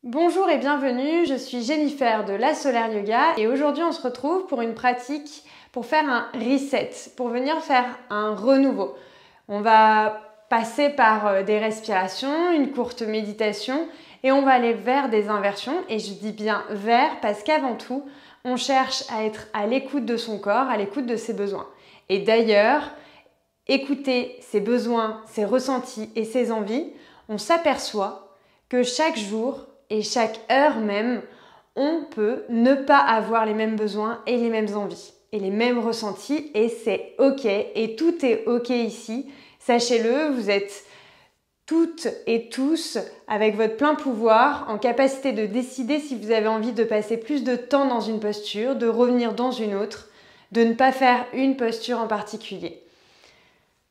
Bonjour et bienvenue, je suis Jennifer de La Solaire Yoga et aujourd'hui on se retrouve pour une pratique pour faire un reset, pour venir faire un renouveau. On va passer par des respirations, une courte méditation et on va aller vers des inversions et je dis bien vers parce qu'avant tout on cherche à être à l'écoute de son corps, à l'écoute de ses besoins. Et d'ailleurs, écouter ses besoins, ses ressentis et ses envies, on s'aperçoit que chaque jour et chaque heure même, on peut ne pas avoir les mêmes besoins et les mêmes envies et les mêmes ressentis et c'est ok et tout est ok ici. Sachez-le, vous êtes toutes et tous avec votre plein pouvoir en capacité de décider si vous avez envie de passer plus de temps dans une posture, de revenir dans une autre, de ne pas faire une posture en particulier.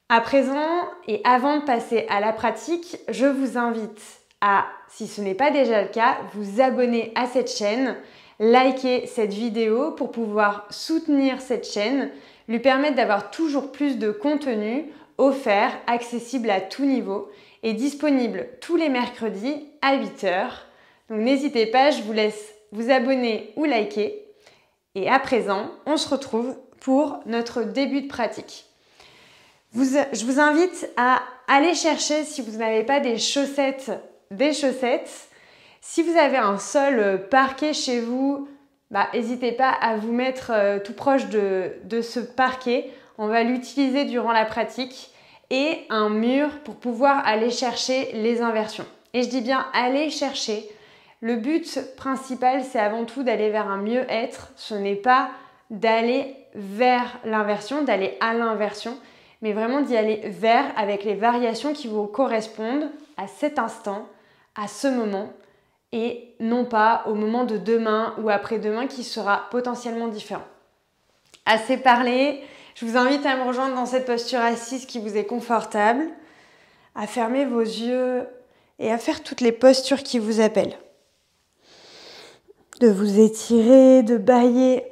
À présent et avant de passer à la pratique, je vous invite à, si ce n'est pas déjà le cas, vous abonner à cette chaîne, liker cette vidéo pour pouvoir soutenir cette chaîne, lui permettre d'avoir toujours plus de contenu offert, accessible à tout niveau et disponible tous les mercredis à 8h. Donc n'hésitez pas, je vous laisse vous abonner ou liker. Et à présent, on se retrouve pour notre début de pratique. Je vous invite à aller chercher, si vous n'avez pas des chaussettes. Si vous avez un sol parquet chez vous, n'hésitez pas à vous mettre tout proche de ce parquet. On va l'utiliser durant la pratique. Et un mur pour pouvoir aller chercher les inversions. Et je dis bien aller chercher. Le but principal, c'est avant tout d'aller vers un mieux-être. Ce n'est pas d'aller vers l'inversion, d'aller à l'inversion, mais vraiment d'y aller vers avec les variations qui vous correspondent à cet instant, à ce moment, et non pas au moment de demain ou après-demain qui sera potentiellement différent. Assez parlé, je vous invite à me rejoindre dans cette posture assise qui vous est confortable, à fermer vos yeux et à faire toutes les postures qui vous appellent. De vous étirer, de bâiller.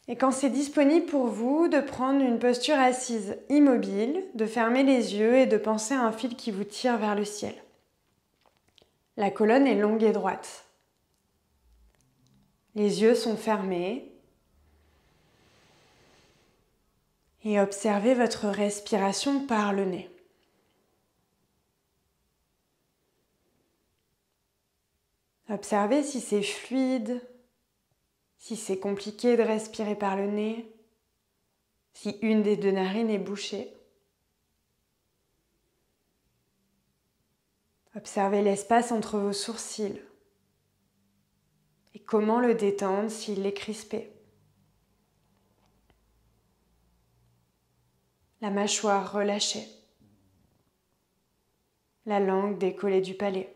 Et quand c'est disponible pour vous, de prendre une posture assise immobile, de fermer les yeux et de penser à un fil qui vous tire vers le ciel. La colonne est longue et droite. Les yeux sont fermés. Et observez votre respiration par le nez. Observez si c'est fluide, si c'est compliqué de respirer par le nez, si une des deux narines est bouchée. Observez l'espace entre vos sourcils et comment le détendre s'il est crispé. La mâchoire relâchée, la langue décollée du palais.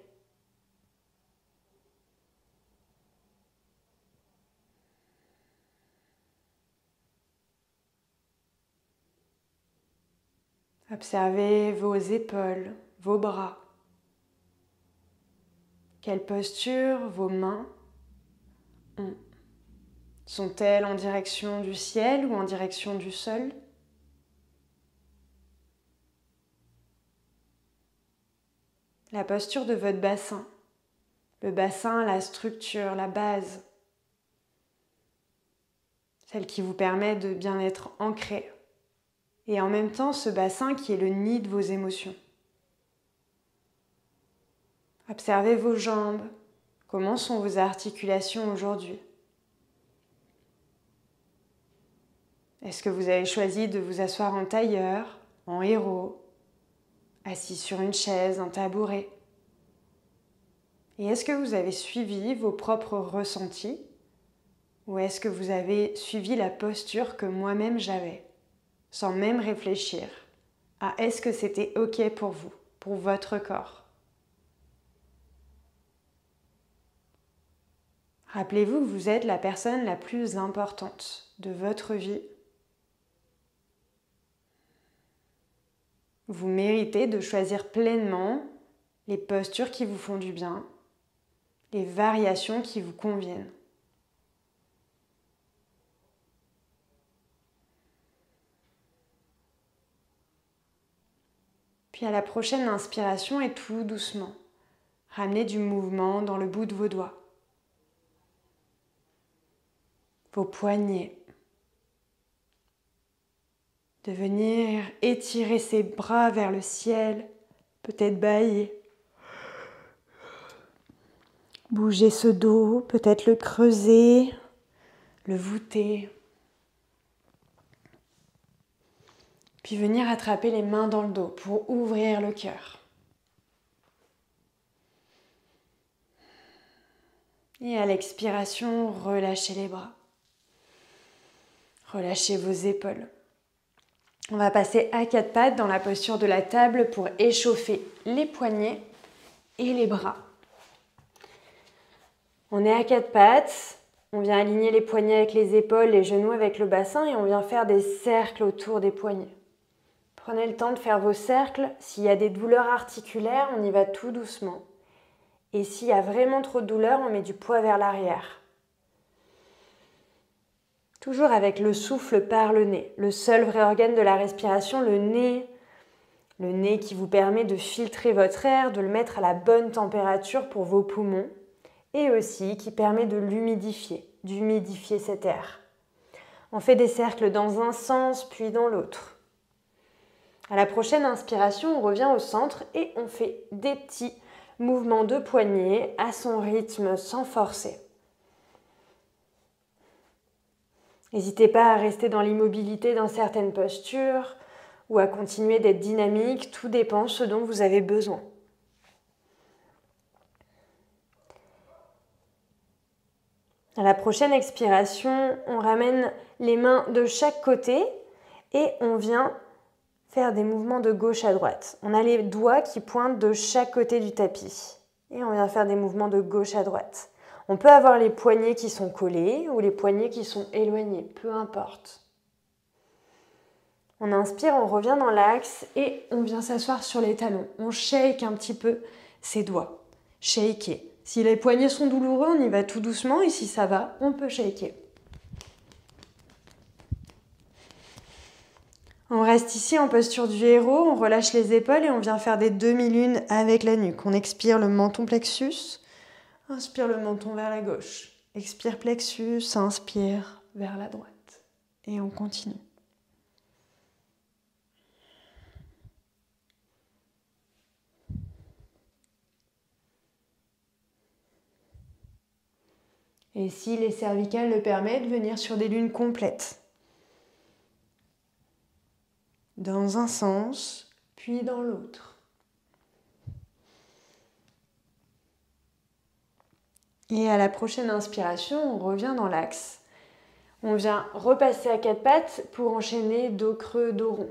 Observez vos épaules, vos bras. Quelle posture vos mains ont? Sont-elles en direction du ciel ou en direction du sol? La posture de votre bassin. Le bassin, la structure, la base. Celle qui vous permet de bien être ancré. Et en même temps, ce bassin qui est le nid de vos émotions. Observez vos jambes. Comment sont vos articulations aujourd'hui? Est-ce que vous avez choisi de vous asseoir en tailleur, en héros, assis sur une chaise, un tabouret? Et est-ce que vous avez suivi vos propres ressentis? Ou est-ce que vous avez suivi la posture que moi-même j'avais, sans même réfléchir à est-ce que c'était ok pour vous, pour votre corps? Rappelez-vous que vous êtes la personne la plus importante de votre vie. Vous méritez de choisir pleinement les postures qui vous font du bien, les variations qui vous conviennent. Puis à la prochaine inspiration, et tout doucement, ramenez du mouvement dans le bout de vos doigts. Vos poignets. De venir étirer ses bras vers le ciel, peut-être bâiller. Bouger ce dos, peut-être le creuser, le voûter. Puis venir attraper les mains dans le dos pour ouvrir le cœur. Et à l'expiration, relâchez les bras. Relâchez vos épaules. On va passer à quatre pattes dans la posture de la table pour échauffer les poignets et les bras. On est à quatre pattes, on vient aligner les poignets avec les épaules, les genoux avec le bassin et on vient faire des cercles autour des poignets. Prenez le temps de faire vos cercles. S'il y a des douleurs articulaires, on y va tout doucement. Et s'il y a vraiment trop de douleur, on met du poids vers l'arrière. Toujours avec le souffle par le nez. Le seul vrai organe de la respiration, le nez. Le nez qui vous permet de filtrer votre air, de le mettre à la bonne température pour vos poumons. Et aussi qui permet de l'humidifier, d'humidifier cet air. On fait des cercles dans un sens, puis dans l'autre. À la prochaine inspiration, on revient au centre et on fait des petits mouvements de poignets à son rythme sans forcer. N'hésitez pas à rester dans l'immobilité dans certaines postures ou à continuer d'être dynamique, tout dépend de ce dont vous avez besoin. À la prochaine expiration, on ramène les mains de chaque côté et on vient faire des mouvements de gauche à droite. On a les doigts qui pointent de chaque côté du tapis. Et on vient faire des mouvements de gauche à droite. On peut avoir les poignets qui sont collés ou les poignets qui sont éloignés, peu importe. On inspire, on revient dans l'axe et on vient s'asseoir sur les talons. On shake un petit peu ses doigts. Shaker. Si les poignets sont douloureux, on y va tout doucement et si ça va, on peut shaker. On reste ici en posture du héros, on relâche les épaules et on vient faire des demi-lunes avec la nuque. On expire le menton plexus, inspire le menton vers la gauche. Expire plexus, inspire vers la droite. Et on continue. Et si les cervicales le permettent, venir sur des lunes complètes. Dans un sens, puis dans l'autre. Et à la prochaine inspiration, on revient dans l'axe. On vient repasser à quatre pattes pour enchaîner dos creux, dos rond.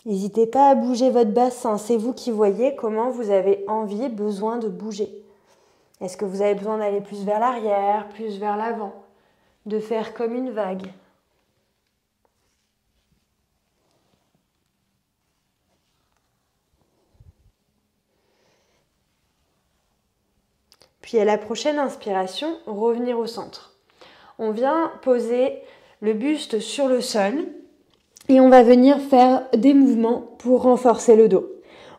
N'hésitez pas à bouger votre bassin, c'est vous qui voyez comment vous avez envie, besoin de bouger. Est-ce que vous avez besoin d'aller plus vers l'arrière, plus vers l'avant, de faire comme une vague ? Puis à la prochaine inspiration, revenir au centre. On vient poser le buste sur le sol et on va venir faire des mouvements pour renforcer le dos.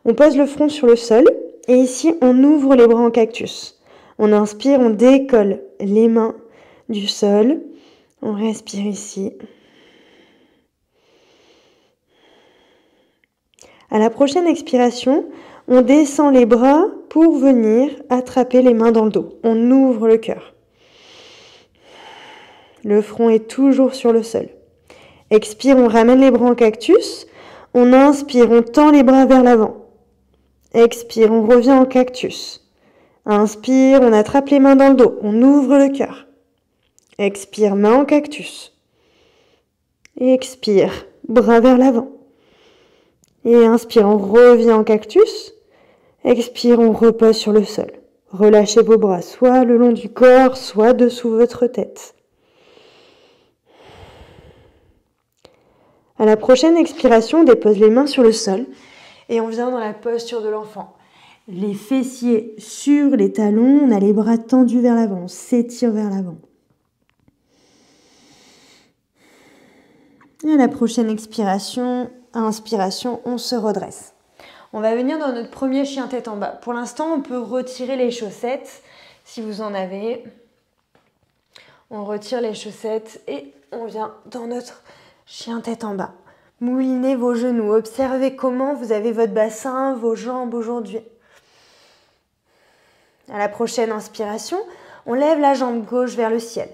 On pose le front sur le sol et ici on ouvre les bras en cactus. On inspire, on décolle les mains du sol. On respire ici. À la prochaine expiration, on descend les bras pour venir attraper les mains dans le dos. On ouvre le cœur. Le front est toujours sur le sol. Expire, on ramène les bras en cactus. On inspire, on tend les bras vers l'avant. Expire, on revient en cactus. Inspire, on attrape les mains dans le dos. On ouvre le cœur. Expire, main en cactus. Expire, bras vers l'avant. Et inspire, on revient en cactus. Expire, on repose sur le sol. Relâchez vos bras, soit le long du corps, soit dessous votre tête. À la prochaine expiration, on dépose les mains sur le sol et on vient dans la posture de l'enfant. Les fessiers sur les talons, on a les bras tendus vers l'avant, on s'étire vers l'avant. Et à la prochaine expiration, inspiration, on se redresse. On va venir dans notre premier chien tête en bas. Pour l'instant, on peut retirer les chaussettes si vous en avez. On retire les chaussettes et on vient dans notre chien tête en bas. Moulinez vos genoux. Observez comment vous avez votre bassin, vos jambes aujourd'hui. À la prochaine inspiration, on lève la jambe gauche vers le ciel.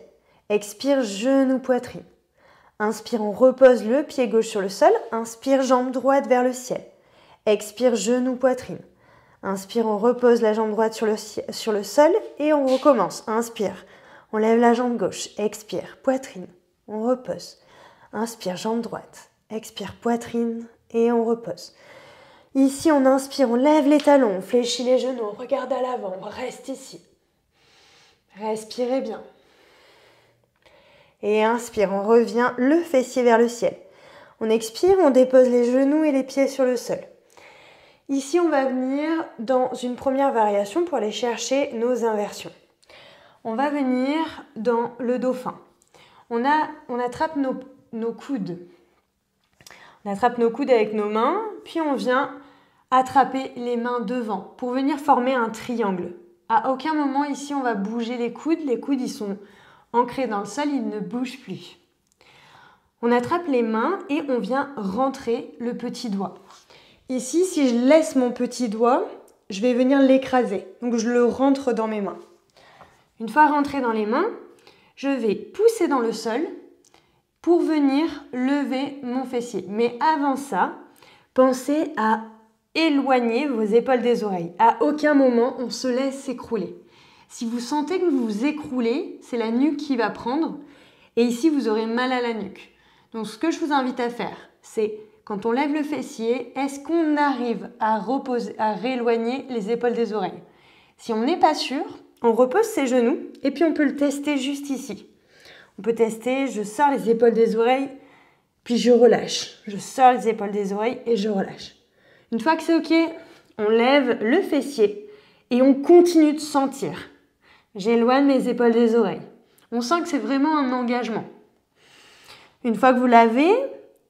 Expire, genou, poitrine. Inspire, on repose le pied gauche sur le sol. Inspire, jambe droite vers le ciel. Expire, genou, poitrine. Inspire, on repose la jambe droite sur le sol et on recommence. Inspire, on lève la jambe gauche. Expire, poitrine, on repose. Inspire, jambe droite. Expire, poitrine et on repose. Ici, on inspire, on lève les talons, on fléchit les genoux, on regarde à l'avant, on reste ici. Respirez bien. Et inspire, on revient le fessier vers le ciel. On expire, on dépose les genoux et les pieds sur le sol. Ici, on va venir dans une première variation pour aller chercher nos inversions. On va venir dans le dauphin. On attrape nos coudes. On attrape nos coudes avec nos mains, puis on vient attraper les mains devant pour venir former un triangle. À aucun moment ici, on va bouger les coudes. Les coudes, ils sont ancrés dans le sol, ils ne bougent plus. On attrape les mains et on vient rentrer le petit doigt. Ici, si je laisse mon petit doigt, je vais venir l'écraser. Donc, je le rentre dans mes mains. Une fois rentré dans les mains, je vais pousser dans le sol pour venir lever mon fessier. Mais avant ça, pensez à éloigner vos épaules des oreilles. À aucun moment, on se laisse s'écrouler. Si vous sentez que vous vous écroulez, c'est la nuque qui va prendre. Et ici, vous aurez mal à la nuque. Donc, ce que je vous invite à faire, c'est quand on lève le fessier, est-ce qu'on arrive à rééloigner les épaules des oreilles? Si on n'est pas sûr, on repose ses genoux et puis on peut le tester juste ici. On peut tester, je sors les épaules des oreilles, puis je relâche. Je sors les épaules des oreilles et je relâche. Une fois que c'est OK, on lève le fessier et on continue de sentir. J'éloigne mes épaules des oreilles. On sent que c'est vraiment un engagement. Une fois que vous l'avez,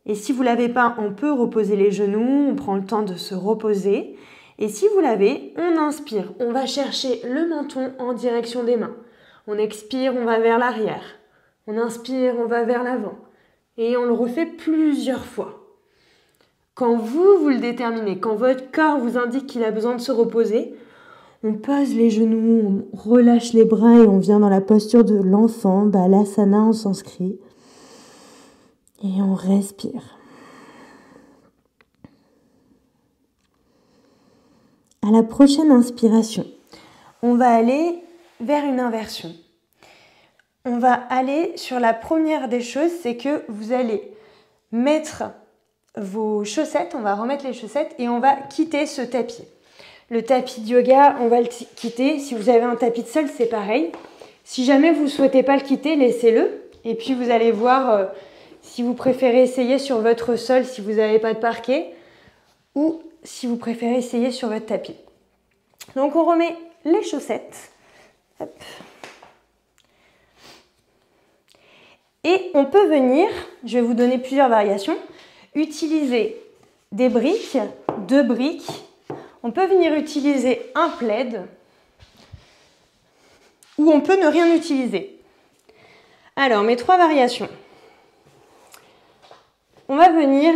et si vous ne l'avez pas, on peut reposer les genoux, on prend le temps de se reposer. Et si vous l'avez, on inspire. On va chercher le menton en direction des mains. On expire, on va vers l'arrière. On inspire, on va vers l'avant. Et on le refait plusieurs fois. Quand vous le déterminez, quand votre corps vous indique qu'il a besoin de se reposer, on pose les genoux, on relâche les bras et on vient dans la posture de l'enfant, Balasana en sanskrit. Et on respire. À la prochaine inspiration, on va aller vers une inversion. On va aller sur la première des choses, c'est que vous allez mettre vos chaussettes, on va remettre les chaussettes et on va quitter ce tapis. Le tapis de yoga, on va le quitter. Si vous avez un tapis de sol, c'est pareil. Si jamais vous ne souhaitez pas le quitter, laissez-le. Et puis vous allez voir si vous préférez essayer sur votre sol, si vous n'avez pas de parquet, ou si vous préférez essayer sur votre tapis. Donc on remet les chaussettes. Hop. Et on peut venir, je vais vous donner plusieurs variations, utiliser des briques, 2 briques. On peut venir utiliser un plaid ou on peut ne rien utiliser. Alors, mes 3 variations. On va venir,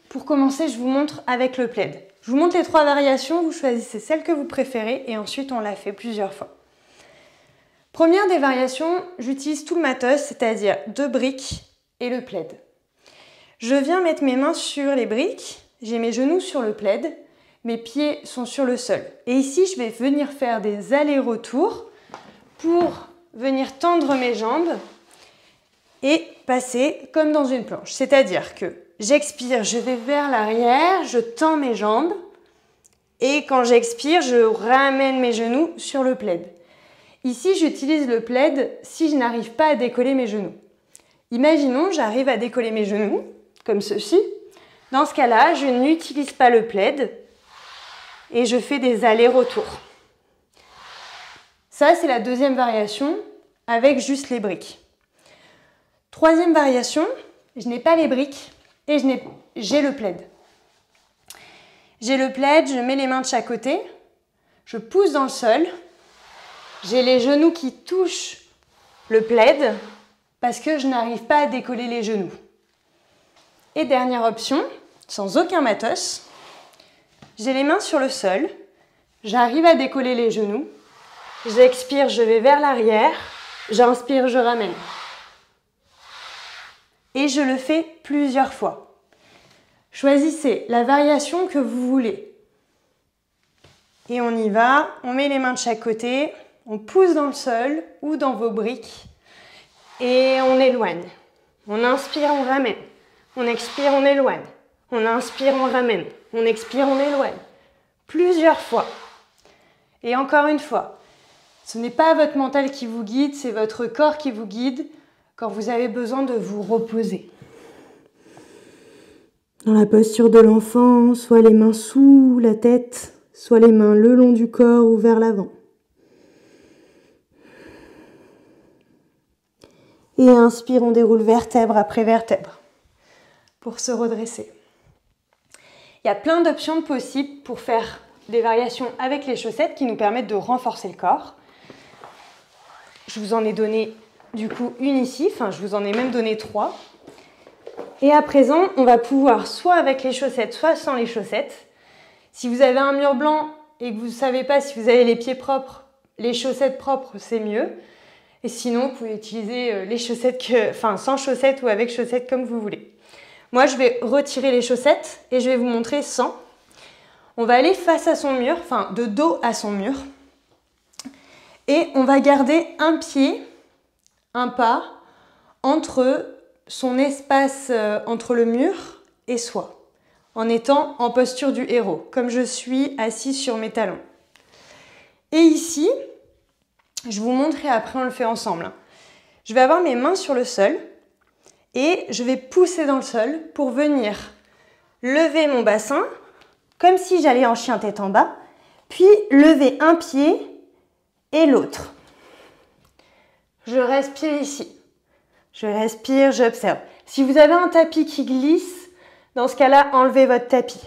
pour commencer, je vous montre avec le plaid. Je vous montre les 3 variations, vous choisissez celle que vous préférez et ensuite on la fait plusieurs fois. Première des variations, j'utilise tout le matos, c'est-à-dire 2 briques et le plaid. Je viens mettre mes mains sur les briques, j'ai mes genoux sur le plaid, mes pieds sont sur le sol. Et ici, je vais venir faire des allers-retours pour venir tendre mes jambes et passer comme dans une planche. C'est-à-dire que j'expire, je vais vers l'arrière, je tends mes jambes et quand j'expire, je ramène mes genoux sur le plaid. Ici, j'utilise le plaid si je n'arrive pas à décoller mes genoux. Imaginons, j'arrive à décoller mes genoux, comme ceci. Dans ce cas-là, je n'utilise pas le plaid et je fais des allers-retours. Ça, c'est la deuxième variation avec juste les briques. Troisième variation, je n'ai pas les briques et j'ai le plaid. J'ai le plaid, je mets les mains de chaque côté, je pousse dans le sol, j'ai les genoux qui touchent le plaid parce que je n'arrive pas à décoller les genoux. Et dernière option, sans aucun matos, j'ai les mains sur le sol, j'arrive à décoller les genoux, j'expire, je vais vers l'arrière, j'inspire, je ramène. Et je le fais plusieurs fois. Choisissez la variation que vous voulez. Et on y va, on met les mains de chaque côté, on pousse dans le sol ou dans vos briques et on éloigne. On inspire, on ramène. On expire, on éloigne. On inspire, on ramène. On expire, on éloigne. Plusieurs fois. Et encore une fois, ce n'est pas votre mental qui vous guide, c'est votre corps qui vous guide quand vous avez besoin de vous reposer. Dans la posture de l'enfant, soit les mains sous la tête, soit les mains le long du corps ou vers l'avant. Et inspire, on déroule vertèbre après vertèbre pour se redresser. Il y a plein d'options possibles pour faire des variations avec les chaussettes qui nous permettent de renforcer le corps. Je vous en ai donné du coup une ici, je vous en ai même donné 3. Et à présent, on va pouvoir soit avec les chaussettes, soit sans les chaussettes. Si vous avez un mur blanc et que vous ne savez pas si vous avez les pieds propres, les chaussettes propres, c'est mieux. Et sinon, vous pouvez utiliser les chaussettes, sans chaussettes ou avec chaussettes comme vous voulez. Moi, je vais retirer les chaussettes et je vais vous montrer sans. On va aller face à son mur, de dos à son mur. Et on va garder un pied, un pas, entre son espace entre le mur et soi, en étant en posture du héros, comme je suis assise sur mes talons. Et ici, je vous montrerai après, on le fait ensemble. Je vais avoir mes mains sur le sol et je vais pousser dans le sol pour venir lever mon bassin, comme si j'allais en chien tête en bas, puis lever un pied et l'autre. Je respire ici. Je respire, j'observe. Si vous avez un tapis qui glisse, dans ce cas-là, enlevez votre tapis.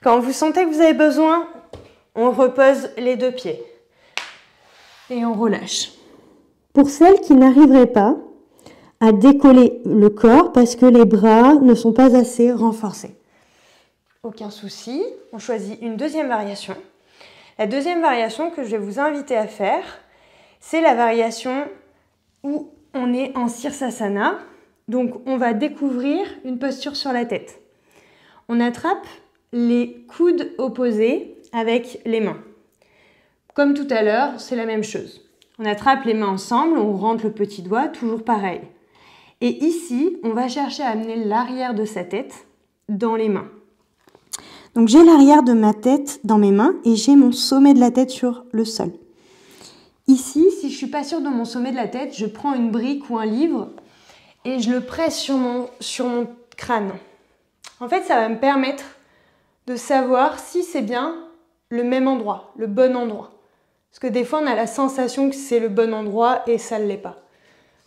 Quand vous sentez que vous avez besoin, on repose les 2 pieds. Et on relâche. Pour celles qui n'arriveraient pas à décoller le corps parce que les bras ne sont pas assez renforcés. Aucun souci, on choisit une deuxième variation. La deuxième variation que je vais vous inviter à faire, c'est la variation où on est en Sirsasana. Donc on va découvrir une posture sur la tête. On attrape les coudes opposés avec les mains. Comme tout à l'heure, c'est la même chose. On attrape les mains ensemble, on rentre le petit doigt, toujours pareil. Et ici, on va chercher à amener l'arrière de sa tête dans les mains. Donc j'ai l'arrière de ma tête dans mes mains et j'ai mon sommet de la tête sur le sol. Ici, si je ne suis pas sûre de mon sommet de la tête, je prends une brique ou un livre et je le presse sur mon crâne. En fait, ça va me permettre de savoir si c'est bien le même endroit, le bon endroit. Parce que des fois, on a la sensation que c'est le bon endroit et ça ne l'est pas.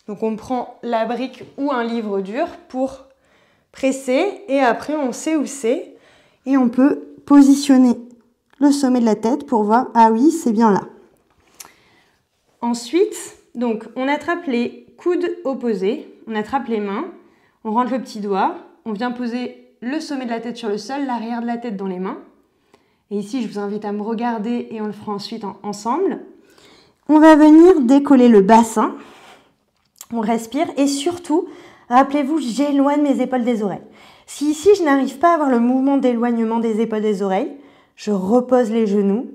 Donc on prend la brique ou un livre dur pour presser et après on sait où c'est. Et on peut positionner le sommet de la tête pour voir, ah oui, c'est bien là. Ensuite, donc, on attrape les coudes opposés, on attrape les mains, on rentre le petit doigt, on vient poser le sommet de la tête sur le sol, l'arrière de la tête dans les mains. Et ici, je vous invite à me regarder et on le fera ensuite ensemble. On va venir décoller le bassin, on respire et surtout, rappelez-vous, j'éloigne mes épaules des oreilles. Si ici, je n'arrive pas à avoir le mouvement d'éloignement des épaules des oreilles, je repose les genoux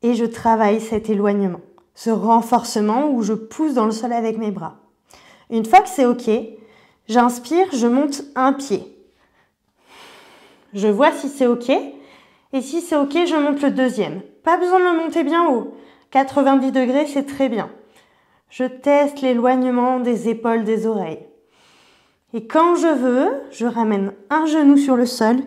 et je travaille cet éloignement, ce renforcement où je pousse dans le sol avec mes bras. Une fois que c'est OK, j'inspire, je monte un pied. Je vois si c'est OK et si c'est OK, je monte le deuxième. Pas besoin de le monter bien haut. 90 degrés, c'est très bien. Je teste l'éloignement des épaules des oreilles. Et quand je veux, je ramène un genou sur le sol,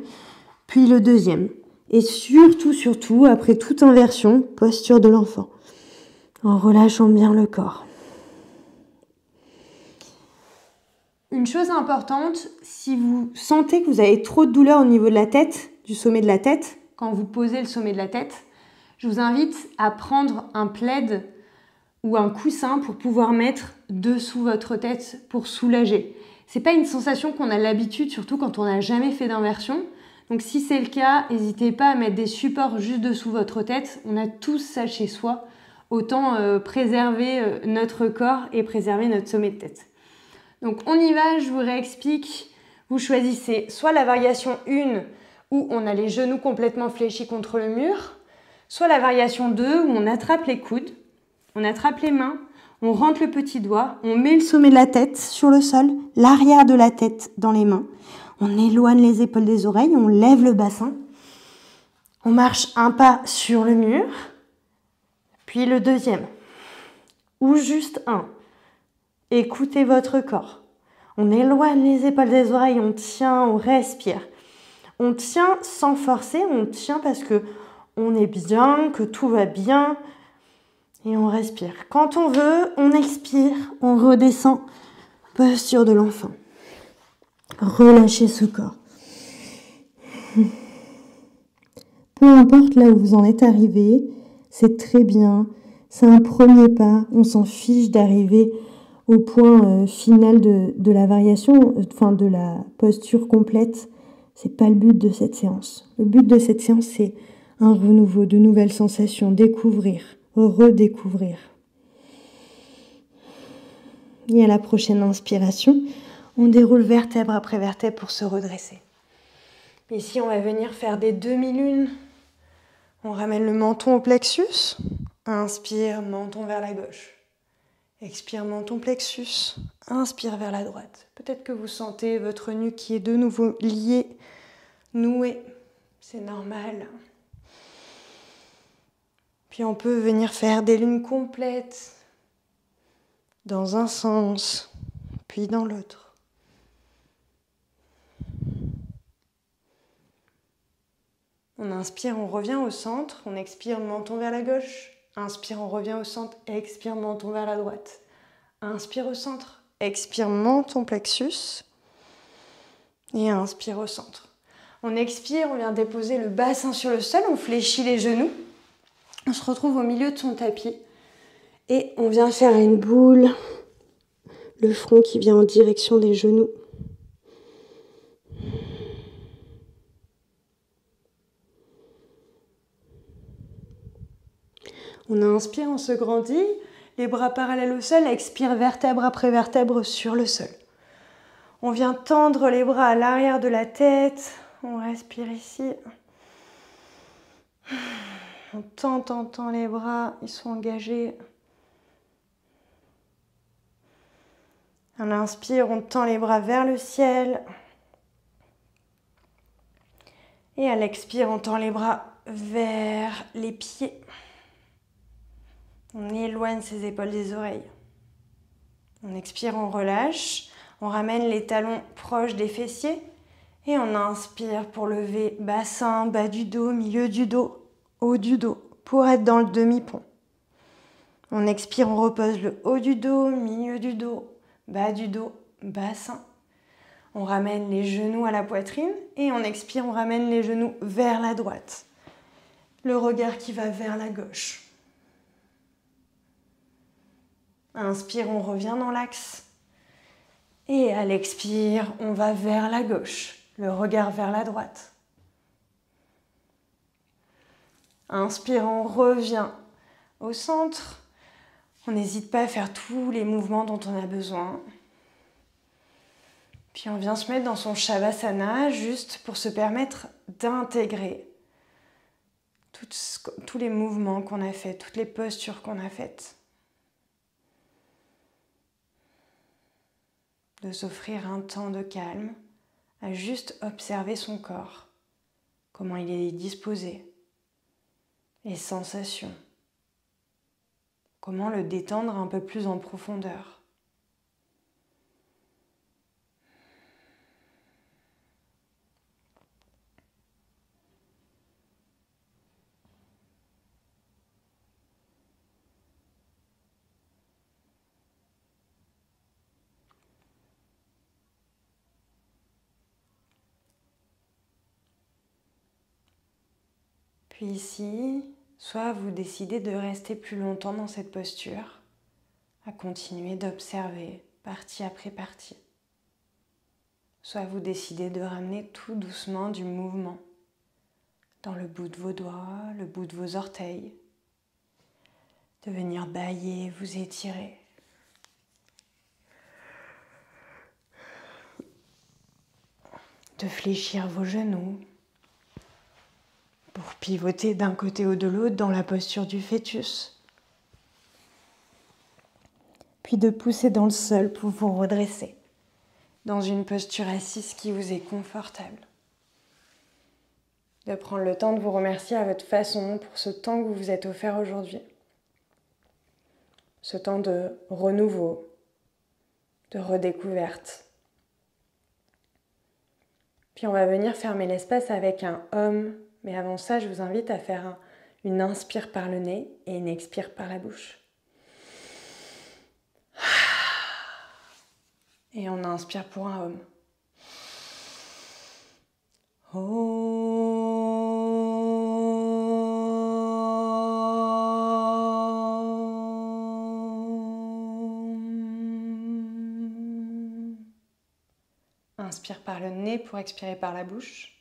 puis le deuxième. Et surtout, après toute inversion, posture de l'enfant. En relâchant bien le corps. Une chose importante, si vous sentez que vous avez trop de douleur au niveau de la tête, du sommet de la tête, quand vous posez le sommet de la tête, je vous invite à prendre un plaid ou un coussin pour pouvoir mettre dessous votre tête pour soulager. C'est pas une sensation qu'on a l'habitude, surtout quand on n'a jamais fait d'inversion. Donc si c'est le cas, n'hésitez pas à mettre des supports juste dessous votre tête. On a tous ça chez soi. Autant préserver notre corps et préserver notre sommet de tête. Donc on y va, je vous réexplique. Vous choisissez soit la variation 1 où on a les genoux complètement fléchis contre le mur, soit la variation 2 où on attrape les coudes, on attrape les mains, on rentre le petit doigt, on met le sommet de la tête sur le sol, l'arrière de la tête dans les mains, on éloigne les épaules des oreilles, on lève le bassin, on marche un pas sur le mur, puis le deuxième, ou juste un. Écoutez votre corps. On éloigne les épaules des oreilles, on tient, on respire. On tient sans forcer, on tient parce que on est bien, que tout va bien. Et on respire. Quand on veut, on expire, on redescend. Posture de l'enfant. Relâchez ce corps. Peu importe là où vous en êtes arrivé, c'est très bien. C'est un premier pas. On s'en fiche d'arriver au point final de la variation, enfin de la posture complète. C'est pas le but de cette séance. Le but de cette séance, c'est un renouveau, de nouvelles sensations, découvrir, redécouvrir. Et à la prochaine inspiration, on déroule vertèbre après vertèbre pour se redresser. Ici, on va venir faire des demi-lunes. On ramène le menton au plexus. Inspire, menton vers la gauche. Expire, menton plexus. Inspire vers la droite. Peut-être que vous sentez votre nuque qui est de nouveau liée, nouée. C'est normal. Puis on peut venir faire des lunes complètes dans un sens, puis dans l'autre. On inspire, on revient au centre. On expire, menton vers la gauche. Inspire, on revient au centre. Expire, menton vers la droite. Inspire au centre. Expire, menton plexus. Et inspire au centre. On expire, on vient déposer le bassin sur le sol. On fléchit les genoux. On se retrouve au milieu de son tapis. Et on vient faire une boule. Le front qui vient en direction des genoux. On inspire, on se grandit, les bras parallèles au sol, expire vertèbre après vertèbre sur le sol. On vient tendre les bras à l'arrière de la tête, on respire ici. On tend les bras, ils sont engagés. On inspire, on tend les bras vers le ciel. Et à l'expire, on tend les bras vers les pieds. On éloigne ses épaules des oreilles. On expire, on relâche. On ramène les talons proches des fessiers. Et on inspire pour lever bassin, bas du dos, milieu du dos, haut du dos, pour être dans le demi-pont. On expire, on repose le haut du dos, milieu du dos, bas du dos, bassin. On ramène les genoux à la poitrine. Et on expire, on ramène les genoux vers la droite. Le regard qui va vers la gauche. Inspire, on revient dans l'axe. Et à l'expire, on va vers la gauche. Le regard vers la droite. Inspire, on revient au centre. On n'hésite pas à faire tous les mouvements dont on a besoin. Puis on vient se mettre dans son Shavasana juste pour se permettre d'intégrer tous les mouvements qu'on a faits, toutes les postures qu'on a faites. De s'offrir un temps de calme, à juste observer son corps, comment il est disposé, les sensations, comment le détendre un peu plus en profondeur. Puis ici, soit vous décidez de rester plus longtemps dans cette posture, à continuer d'observer partie après partie. Soit vous décidez de ramener tout doucement du mouvement dans le bout de vos doigts, le bout de vos orteils, de venir bâiller, vous étirer. De fléchir vos genoux pour pivoter d'un côté ou de l'autre dans la posture du fœtus. Puis de pousser dans le sol pour vous redresser dans une posture assise qui vous est confortable. De prendre le temps de vous remercier à votre façon pour ce temps que vous vous êtes offert aujourd'hui. Ce temps de renouveau, de redécouverte. Puis on va venir fermer l'espace avec un Om. Mais avant ça, je vous invite à faire une inspire par le nez et une expire par la bouche. Et on inspire pour un Om. Inspire par le nez pour expirer par la bouche.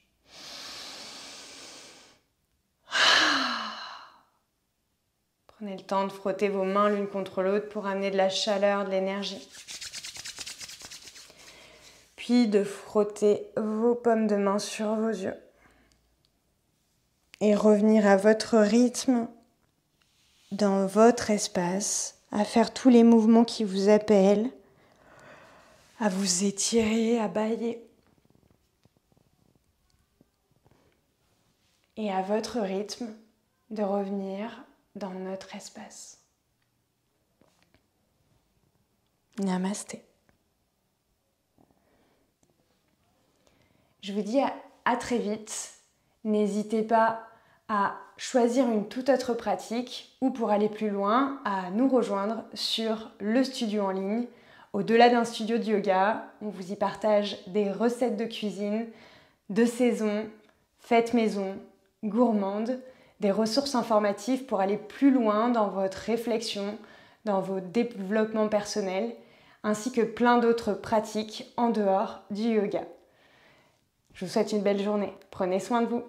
Prenez le temps de frotter vos mains l'une contre l'autre pour amener de la chaleur, de l'énergie. Puis de frotter vos paumes de main sur vos yeux. Et revenir à votre rythme, dans votre espace, à faire tous les mouvements qui vous appellent, à vous étirer, à bâiller. Et à votre rythme, de revenir dans notre espace. Namasté. Je vous dis à très vite. N'hésitez pas à choisir une toute autre pratique ou pour aller plus loin, à nous rejoindre sur le studio en ligne. Au-delà d'un studio de yoga, on vous y partage des recettes de cuisine, de saison, faites maison, gourmandes, des ressources informatives pour aller plus loin dans votre réflexion, dans vos développements personnels, ainsi que plein d'autres pratiques en dehors du yoga. Je vous souhaite une belle journée. Prenez soin de vous.